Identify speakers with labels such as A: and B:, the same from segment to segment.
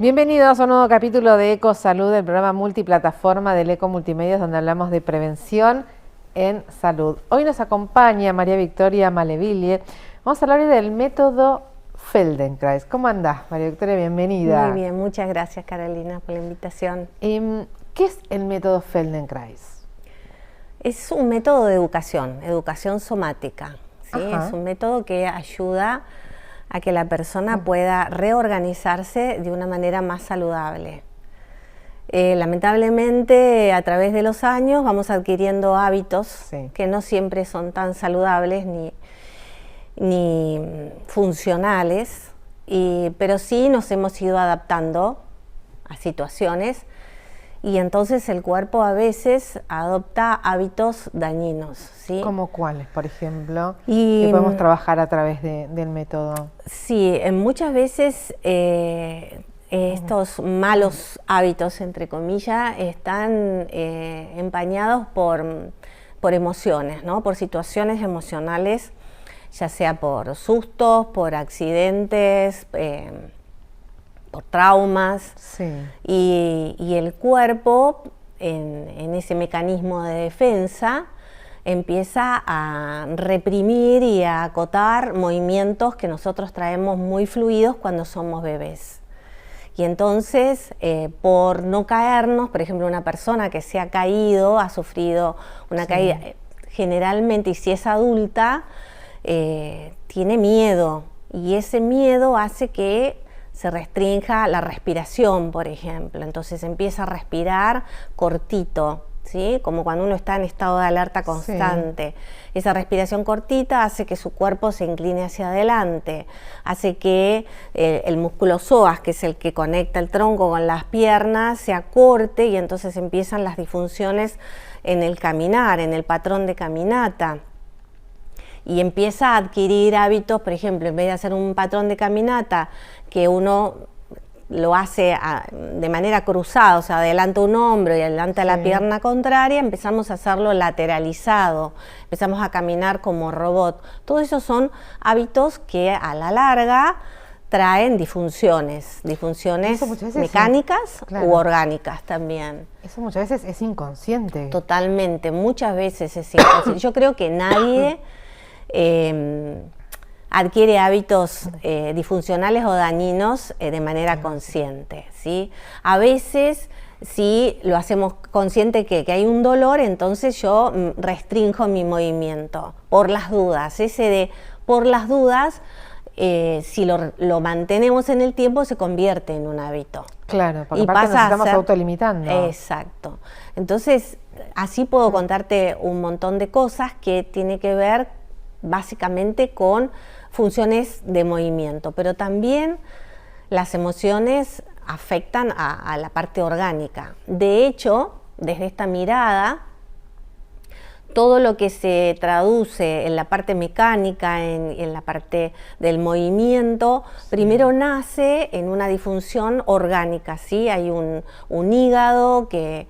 A: Bienvenidos a un nuevo capítulo de EcoSalud, el programa multiplataforma del Eco Multimedios, donde hablamos de prevención en salud. Hoy nos acompaña María Victoria Maleville. Vamos a hablar hoy del método Feldenkrais. ¿Cómo andás, María Victoria? Bienvenida.
B: Muy bien, muchas gracias, Carolina, por la invitación.
A: ¿Qué es el método Feldenkrais?
B: Es un método de educación somática, ¿sí? Es un método que ayuda a que la persona pueda reorganizarse de una manera más saludable. Lamentablemente, a través de los años vamos adquiriendo hábitos que no siempre son tan saludables ni funcionales, pero sí nos hemos ido adaptando a situaciones y entonces el cuerpo a veces adopta hábitos dañinos, ¿sí?
A: ¿Cómo cuáles, por ejemplo? ¿Que podemos trabajar a través del método?
B: Sí, muchas veces estos malos hábitos, entre comillas, están empañados por emociones, ¿no? Por situaciones emocionales, ya sea por sustos, por accidentes, por traumas, y el cuerpo en ese mecanismo de defensa empieza a reprimir y a acotar movimientos que nosotros traemos muy fluidos cuando somos bebés. Y entonces, por no caernos, por ejemplo, una persona que se ha caído, ha sufrido una caída, generalmente, y si es adulta, tiene miedo, y ese miedo hace que se restrinja la respiración, por ejemplo. Entonces empieza a respirar cortito, ¿sí? Como cuando uno está en estado de alerta constante. Esa respiración cortita hace que su cuerpo se incline hacia adelante, hace que el músculo psoas, que es el que conecta el tronco con las piernas, se acorte, y entonces empiezan las disfunciones en el caminar, en el patrón de caminata. Y empieza a adquirir hábitos, por ejemplo, en vez de hacer un patrón de caminata que uno lo hace de manera cruzada, o sea, adelanta un hombro y adelanta la pierna contraria, empezamos a hacerlo lateralizado, empezamos a caminar como robot. Todos esos son hábitos que a la larga traen disfunciones mecánicas u orgánicas también.
A: Eso muchas veces es inconsciente.
B: Totalmente, muchas veces es inconsciente. Yo creo que nadie adquiere hábitos disfuncionales o dañinos de manera consciente, ¿sí? A veces, si lo hacemos consciente que hay un dolor, entonces yo restrinjo mi movimiento por las dudas. Ese de por las dudas, si lo mantenemos en el tiempo, se convierte en un hábito.
A: Claro, porque aparte nos estamos autolimitando.
B: Exacto. Entonces, así puedo contarte un montón de cosas que tiene que ver básicamente con funciones de movimiento, pero también las emociones afectan a la parte orgánica. De hecho, desde esta mirada, todo lo que se traduce en la parte mecánica, en la parte del movimiento, primero nace en una disfunción orgánica, ¿sí? Hay un hígado que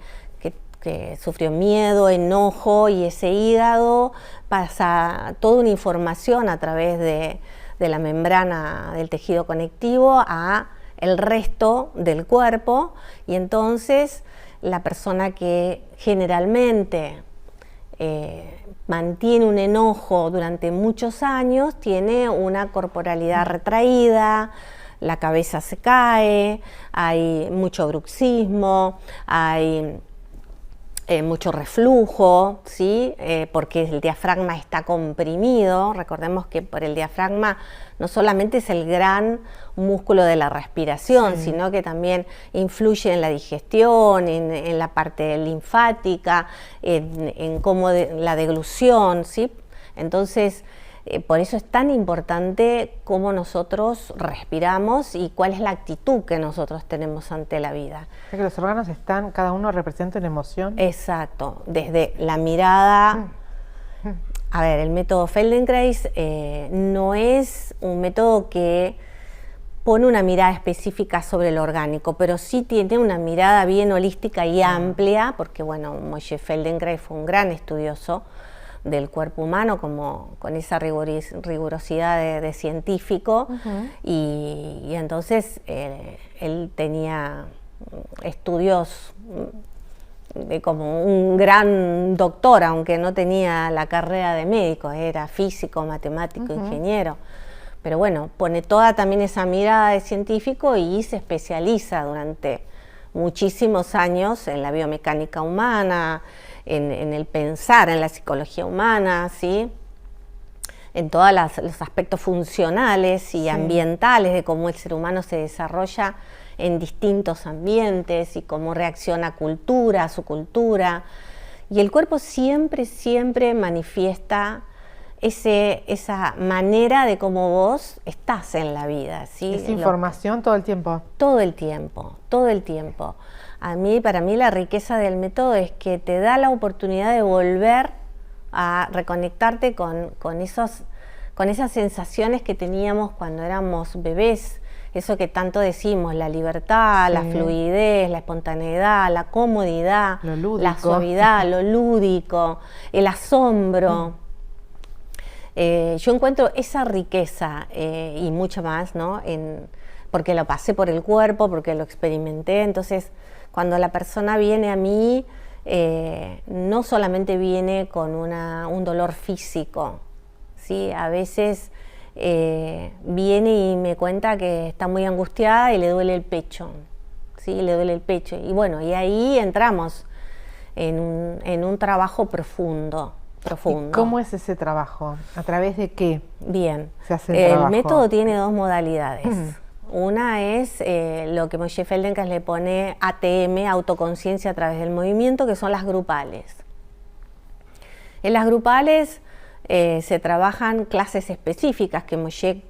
B: sufrió miedo, enojo, y ese hígado pasa toda una información a través de la membrana del tejido conectivo a el resto del cuerpo, y entonces la persona que generalmente mantiene un enojo durante muchos años tiene una corporalidad retraída, la cabeza se cae, hay mucho bruxismo, hay mucho reflujo, ¿sí? Porque el diafragma está comprimido. Recordemos que por el diafragma no solamente es el gran músculo de la respiración, sino que también influye en la digestión, en la parte linfática, en cómo la deglución, ¿sí? Entonces, por eso es tan importante cómo nosotros respiramos y cuál es la actitud que nosotros tenemos ante la vida.
A: O sea que los órganos están, cada uno representa una emoción.
B: Exacto, desde la mirada. A ver, el método Feldenkrais no es un método que pone una mirada específica sobre lo orgánico, pero sí tiene una mirada bien holística y amplia, porque bueno, Moshe Feldenkrais fue un gran estudioso del cuerpo humano, como con esa rigurosidad de científico, y entonces él tenía estudios como un gran doctor, aunque no tenía la carrera de médico, era físico, matemático, ingeniero. Pero bueno, pone toda también esa mirada de científico y se especializa durante muchísimos años en la biomecánica humana, en el pensar, en la psicología humana, ¿sí? En todos los aspectos funcionales y ambientales de cómo el ser humano se desarrolla en distintos ambientes y cómo reacciona a su cultura. Y el cuerpo siempre, siempre manifiesta esa manera de cómo vos estás en la vida, ¿sí?
A: Esa información todo el tiempo.
B: Todo el tiempo, todo el tiempo. Para mí la riqueza del método es que te da la oportunidad de volver a reconectarte con esas sensaciones que teníamos cuando éramos bebés, eso que tanto decimos, la libertad, la fluidez, la espontaneidad, la comodidad, la suavidad, lo lúdico, el asombro. Yo encuentro esa riqueza y mucha más, ¿no? Porque lo pasé por el cuerpo, porque lo experimenté. Entonces, cuando la persona viene a mí, no solamente viene con un dolor físico, ¿sí? A veces viene y me cuenta que está muy angustiada y le duele el pecho, ¿sí? Le duele el pecho. Y bueno, y ahí entramos en un trabajo profundo.
A: ¿Y cómo es ese trabajo? ¿A través de qué?
B: Bien,
A: se hace el trabajo?
B: Método tiene dos modalidades. Una es lo que Moshe Feldenkrais le pone ATM, autoconciencia a través del movimiento, que son las grupales. En las grupales se trabajan clases específicas que Moshe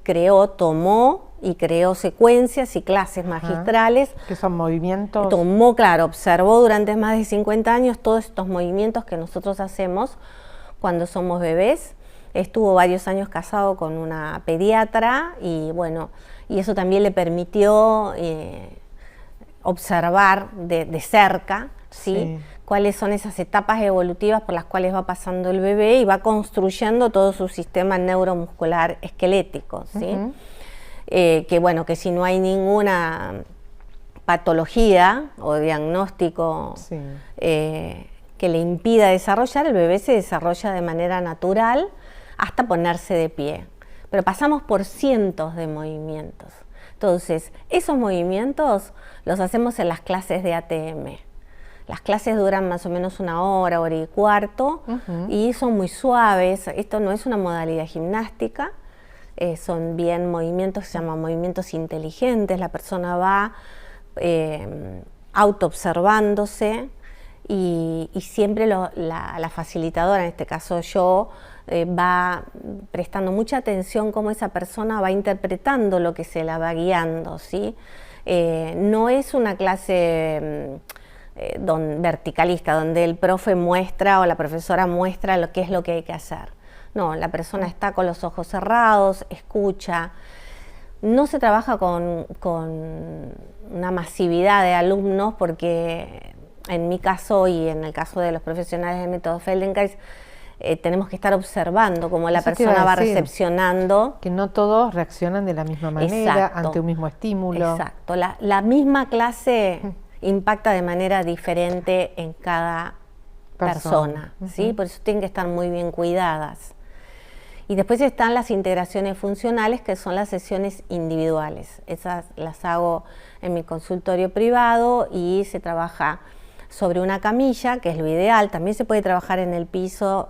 B: tomó y creó secuencias y clases magistrales.
A: ¿Qué son movimientos?
B: Tomó, claro, observó durante más de 50 años todos estos movimientos que nosotros hacemos cuando somos bebés. Estuvo varios años casado con una pediatra y bueno, y eso también le permitió observar de cerca, ¿sí? Cuáles son esas etapas evolutivas por las cuales va pasando el bebé y va construyendo todo su sistema neuromuscular esquelético, ¿sí? Que bueno, que si no hay ninguna patología o diagnóstico que le impida desarrollar, el bebé se desarrolla de manera natural hasta ponerse de pie. Pero pasamos por cientos de movimientos. Entonces, esos movimientos los hacemos en las clases de ATM. Las clases duran más o menos 1 hora, hora y cuarto, y son muy suaves. Esto no es una modalidad gimnástica, son bien movimientos que se llaman movimientos inteligentes. La persona va autoobservándose y siempre la facilitadora, en este caso yo, va prestando mucha atención cómo esa persona va interpretando lo que se la va guiando, ¿sí? No es una clase verticalista, donde el profe muestra o la profesora muestra lo que es lo que hay que hacer. No, la persona está con los ojos cerrados, escucha. No se trabaja con una masividad de alumnos porque en mi caso y en el caso de los profesionales del método Feldenkrais tenemos que estar observando cómo la persona va recepcionando.
A: Que no todos reaccionan de la misma manera ante un mismo estímulo.
B: Exacto, la misma clase impacta de manera diferente en cada persona, ¿sí? Por eso tienen que estar muy bien cuidadas. Y después están las integraciones funcionales, que son las sesiones individuales. Esas las hago en mi consultorio privado y se trabaja sobre una camilla, que es lo ideal. También se puede trabajar en el piso,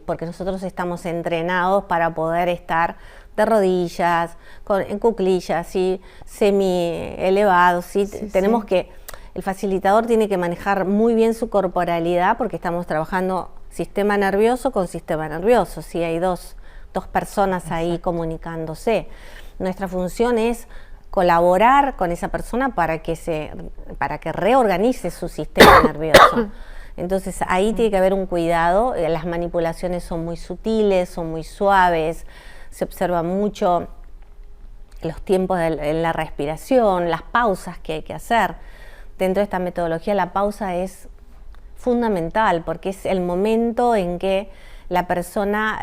B: porque nosotros estamos entrenados para poder estar de rodillas, en cuclillas, ¿sí? Semi elevados, ¿sí? Tenemos que, el facilitador tiene que manejar muy bien su corporalidad, porque estamos trabajando sistema nervioso con sistema nervioso, ¿sí? Hay dos personas ahí comunicándose. Nuestra función es colaborar con esa persona para que reorganice su sistema nervioso. Entonces ahí tiene que haber un cuidado. Las manipulaciones son muy sutiles, son muy suaves, se observa mucho los tiempos en la respiración, las pausas que hay que hacer. Dentro de esta metodología la pausa es fundamental porque es el momento en que la persona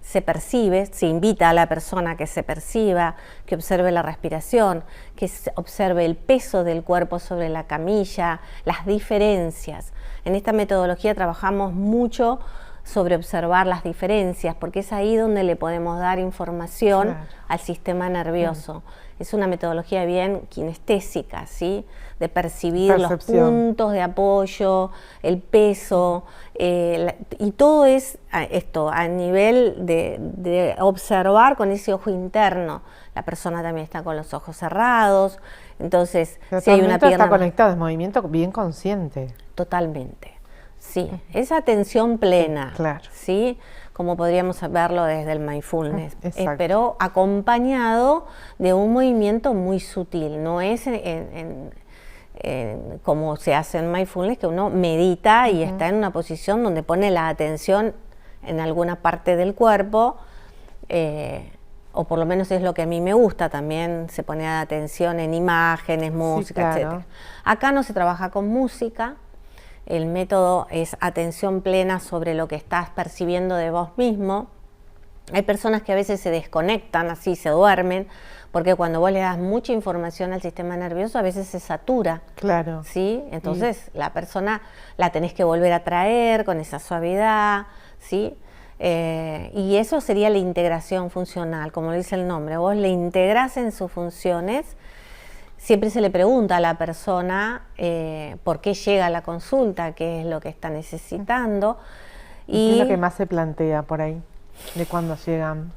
B: se percibe, se invita a la persona a que se perciba, que observe la respiración, que observe el peso del cuerpo sobre la camilla, las diferencias. En esta metodología trabajamos mucho sobre observar las diferencias, porque es ahí donde le podemos dar información al sistema nervioso. Es una metodología bien kinestésica, ¿sí? De percibir los puntos de apoyo, el peso, y todo es esto a nivel de observar con ese ojo interno. La persona también está con los ojos cerrados, entonces
A: si hay una pierna está conectada, es movimiento bien consciente.
B: Totalmente. Sí, es atención plena, ¿sí? Como podríamos verlo desde el mindfulness, pero acompañado de un movimiento muy sutil. No es como se hace en mindfulness, que uno medita y está en una posición donde pone la atención en alguna parte del cuerpo, o por lo menos es lo que a mí me gusta. También se pone atención en imágenes, música, etc. Acá no se trabaja con música. El método es atención plena sobre lo que estás percibiendo de vos mismo. Hay personas que a veces se desconectan, así se duermen, porque cuando vos le das mucha información al sistema nervioso, a veces se satura.
A: Claro.
B: ¿Sí? Entonces la persona la tenés que volver a traer con esa suavidad, ¿sí? Y eso sería la integración funcional, como dice el nombre. Vos le integrás en sus funciones. Siempre se le pregunta a la persona por qué llega a la consulta, qué es lo que está necesitando.
A: ¿Qué es lo que más se plantea por ahí, de cuando llegan?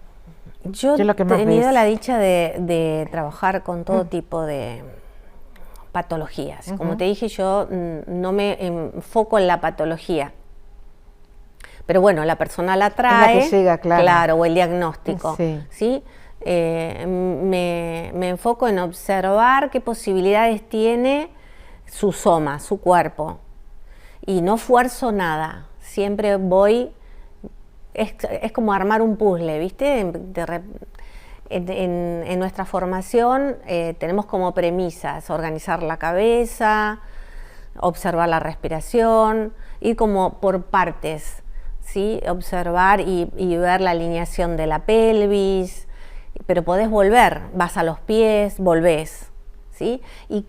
B: Yo he tenido la dicha de trabajar con todo tipo de patologías. Como te dije, yo no me enfoco en la patología. Pero bueno, la persona la trae,
A: es la que llega,
B: claro, o el diagnóstico, ¿sí? Me enfoco en observar qué posibilidades tiene su soma, su cuerpo, y no fuerzo nada. Siempre voy, es como armar un puzzle, ¿viste? En nuestra formación tenemos como premisas organizar la cabeza, observar la respiración, ir como por partes, ¿sí? Observar y ver la alineación de la pelvis. Pero podés volver, vas a los pies, volvés, ¿sí? Y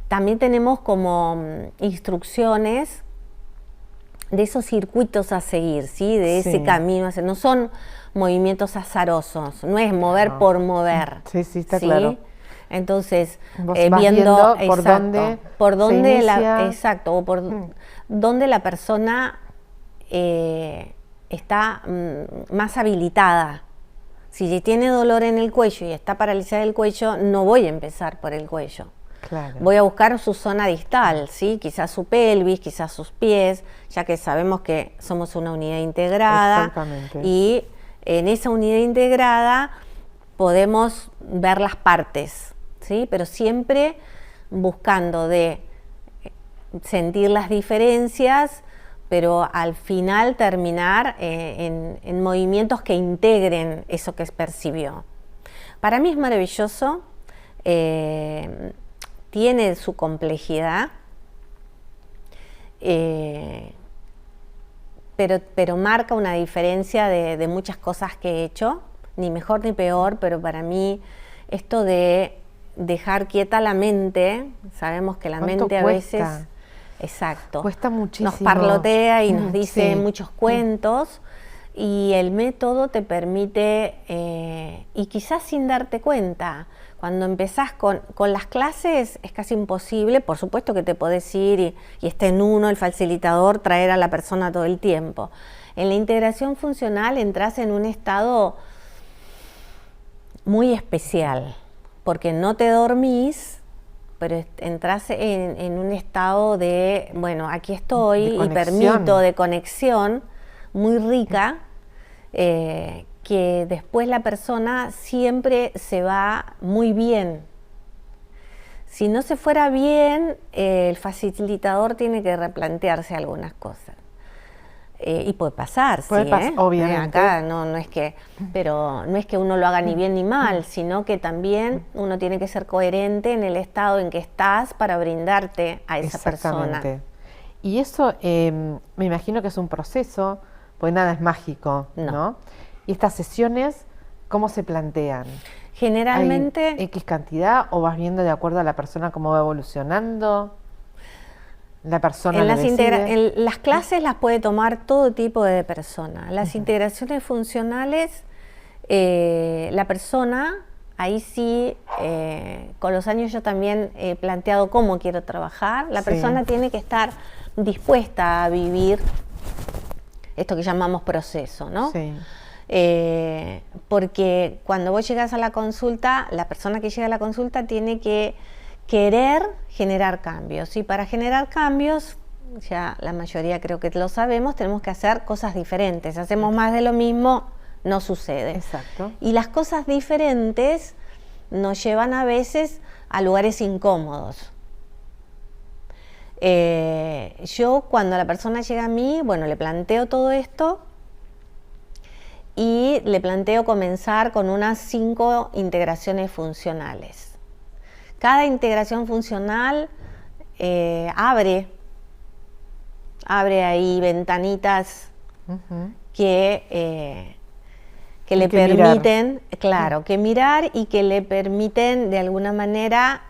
B: también tenemos como instrucciones de esos circuitos a seguir, ¿sí? De ese camino, no son movimientos azarosos, no es mover por mover.
A: Sí, está claro.
B: Entonces,
A: viendo
B: por dónde dónde la persona está más habilitada. Si tiene dolor en el cuello y está paralizada el cuello, no voy a empezar por el cuello.
A: Claro.
B: Voy a buscar su zona distal, ¿sí? Quizás su pelvis, quizás sus pies, ya que sabemos que somos una unidad integrada.
A: Exactamente.
B: Y en esa unidad integrada podemos ver las partes, ¿sí? Pero siempre buscando de sentir las diferencias, pero al final terminar en movimientos que integren eso que percibió. Para mí es maravilloso, tiene su complejidad, pero marca una diferencia de muchas cosas que he hecho, ni mejor ni peor, pero para mí esto de dejar quieta la mente, sabemos que la mente a veces... Exacto.
A: Cuesta muchísimo.
B: Nos parlotea y nos dice muchos cuentos, y el método te permite, y quizás sin darte cuenta, cuando empezás con las clases es casi imposible. Por supuesto que te podés ir y está en uno, el facilitador, traer a la persona todo el tiempo. En la integración funcional entras en un estado muy especial, porque no te dormís, pero entras en un estado de, bueno, aquí estoy y permito, de conexión muy rica, que después la persona siempre se va muy bien. Si no se fuera bien, el facilitador tiene que replantearse algunas cosas. Y puede pasar,
A: obviamente.
B: Acá no es que, pero no es que uno lo haga ni bien ni mal, sino que también uno tiene que ser coherente en el estado en que estás para brindarte a esa persona.
A: Y eso me imagino que es un proceso, porque nada es mágico, ¿no? Y estas sesiones, ¿cómo se plantean?
B: Generalmente...
A: ¿Hay X cantidad o vas viendo de acuerdo a la persona cómo va evolucionando? La persona
B: en
A: lo
B: decide. Las clases las puede tomar todo tipo de persona. Las integraciones funcionales, la persona, ahí sí, con los años yo también he planteado cómo quiero trabajar. La persona tiene que estar dispuesta a vivir esto que llamamos proceso, ¿no?
A: Sí.
B: Porque cuando vos llegas a la consulta, la persona que llega a la consulta tiene que querer generar cambios, y para generar cambios, ya la mayoría creo que lo sabemos, tenemos que hacer cosas diferentes. Hacemos más de lo mismo, no sucede.
A: Exacto.
B: Y las cosas diferentes nos llevan a veces a lugares incómodos. Yo, cuando la persona llega a mí, bueno, le planteo todo esto y le planteo comenzar con unas 5 integraciones funcionales. Cada integración funcional abre ahí ventanitas que le permiten, claro, que mirar, y que le permiten de alguna manera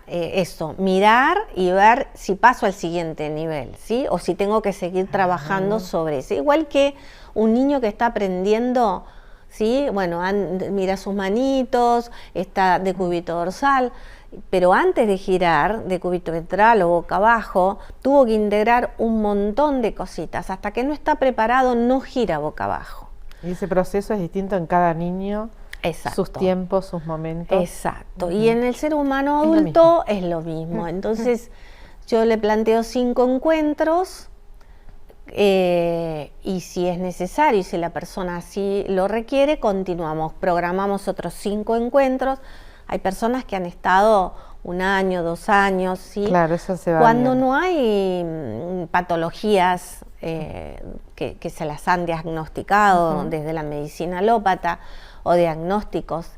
B: mirar y ver si paso al siguiente nivel, ¿sí? O si tengo que seguir trabajando sobre eso. Igual que un niño que está aprendiendo, ¿sí? Bueno, mira sus manitos, está de cúbito dorsal, pero antes de girar de cúbito ventral o boca abajo, tuvo que integrar un montón de cositas. Hasta que no está preparado, no gira boca abajo.
A: Y ese proceso es distinto en cada niño.
B: Exacto.
A: Sus tiempos, sus momentos.
B: Exacto. Y en el ser humano adulto es lo mismo. Entonces, yo le planteo 5 encuentros, y si es necesario, y si la persona así lo requiere, continuamos, programamos otros 5 encuentros. Hay personas que han estado 1 año, 2 años, ¿sí?
A: Claro, eso se va
B: cuando
A: bien.
B: no hay patologías que se las han diagnosticado desde la medicina alópata, o diagnósticos.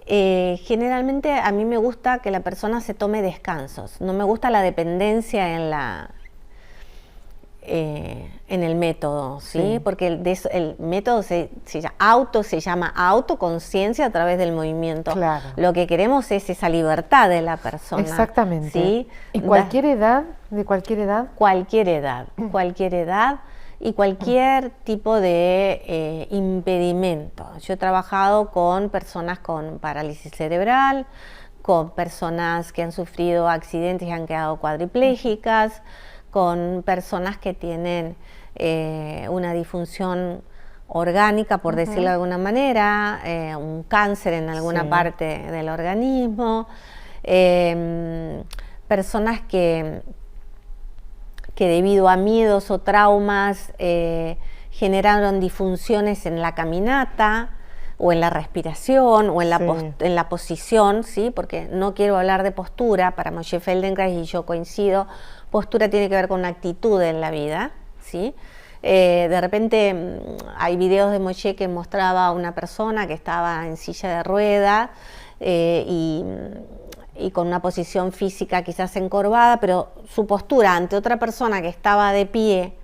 B: Generalmente a mí me gusta que la persona se tome descansos. No me gusta la dependencia en el método, ¿sí? Porque el método se llama autoconciencia a través del movimiento.
A: Claro.
B: Lo que queremos es esa libertad de la persona.
A: Exactamente.
B: ¿Sí?
A: ¿Y cualquier edad? ¿De cualquier edad?
B: Cualquier edad y cualquier tipo de impedimento. Yo he trabajado con personas con parálisis cerebral, con personas que han sufrido accidentes y han quedado cuadriplégicas, con personas que tienen una disfunción orgánica, por decirlo de alguna manera, un cáncer en alguna parte del organismo, personas que debido a miedos o traumas generaron disfunciones en la caminata, o en la respiración, o en la posición, ¿sí? Porque no quiero hablar de postura. Para Moshe Feldenkrais, y yo coincido, postura tiene que ver con una actitud en la vida, ¿sí? De repente hay videos de Moshe que mostraba a una persona que estaba en silla de ruedas y con una posición física quizás encorvada, pero su postura ante otra persona que estaba de pie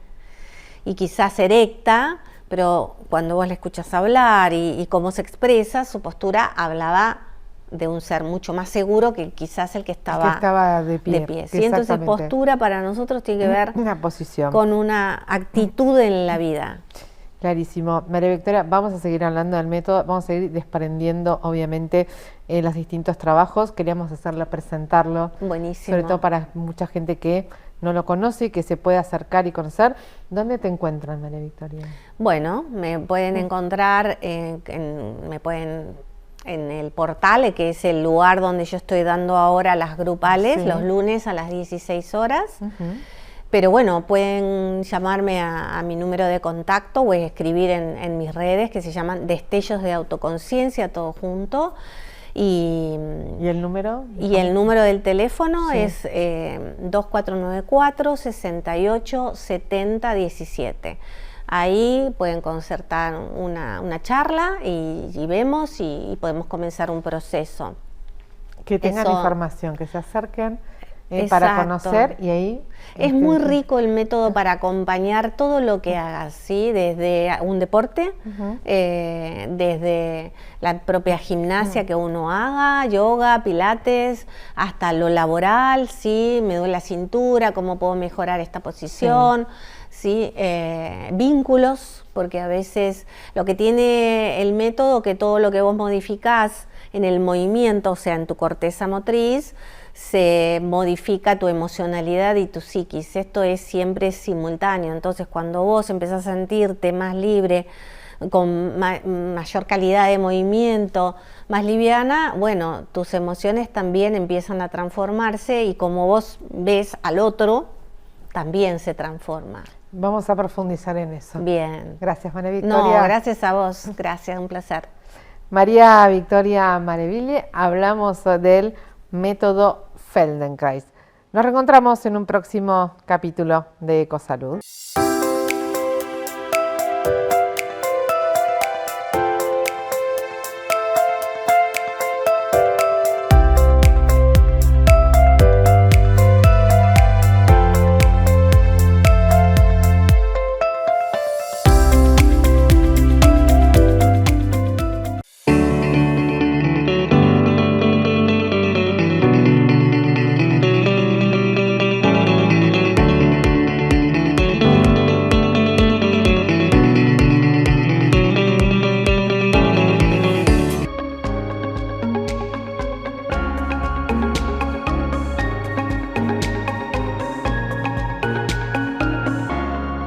B: y quizás erecta, pero cuando vos le escuchas hablar y cómo se expresa, su postura hablaba de un ser mucho más seguro que quizás el que estaba de pie. ¿Sí? Entonces, postura para nosotros tiene que ver
A: una posición
B: con una actitud en la vida.
A: Clarísimo. María Victoria, vamos a seguir hablando del método, vamos a seguir desprendiendo, obviamente, los distintos trabajos. Queríamos presentarlo.
B: Buenísimo.
A: Sobre todo para mucha gente que no lo conoce y que se puede acercar y conocer. ¿Dónde te encuentran, María Victoria?
B: Bueno, me pueden encontrar, en el portal, que es el lugar donde yo estoy dando ahora las grupales, los lunes a las 16 horas. Pero bueno, pueden llamarme a mi número de contacto o escribir en mis redes, que se llaman Destellos de Autoconciencia, todo junto. ¿Y
A: el número?
B: Y el número del teléfono es 2494 68 70 17. Ahí pueden concertar una charla y vemos y podemos comenzar un proceso.
A: Que tengan información, que se acerquen para conocer y ahí...
B: Es muy rico el método para acompañar todo lo que hagas, ¿sí? Desde un deporte, desde la propia gimnasia que uno haga, yoga, pilates, hasta lo laboral, ¿sí? Me duele la cintura, cómo puedo mejorar esta posición, ¿sí? Vínculos, porque a veces lo que tiene el método, que todo lo que vos modificás en el movimiento, o sea, en tu corteza motriz, se modifica tu emocionalidad y tu psiquis. Esto es siempre simultáneo. Entonces, cuando vos empezás a sentirte más libre, con mayor calidad de movimiento, más liviana, bueno, tus emociones también empiezan a transformarse y como vos ves al otro, también se transforma.
A: Vamos a profundizar en eso.
B: Bien.
A: Gracias, María Victoria.
B: No, gracias a vos. Gracias, un placer.
A: María Victoria Maleville, hablamos del método Feldenkrais. Nos reencontramos en un próximo capítulo de Ecosalud.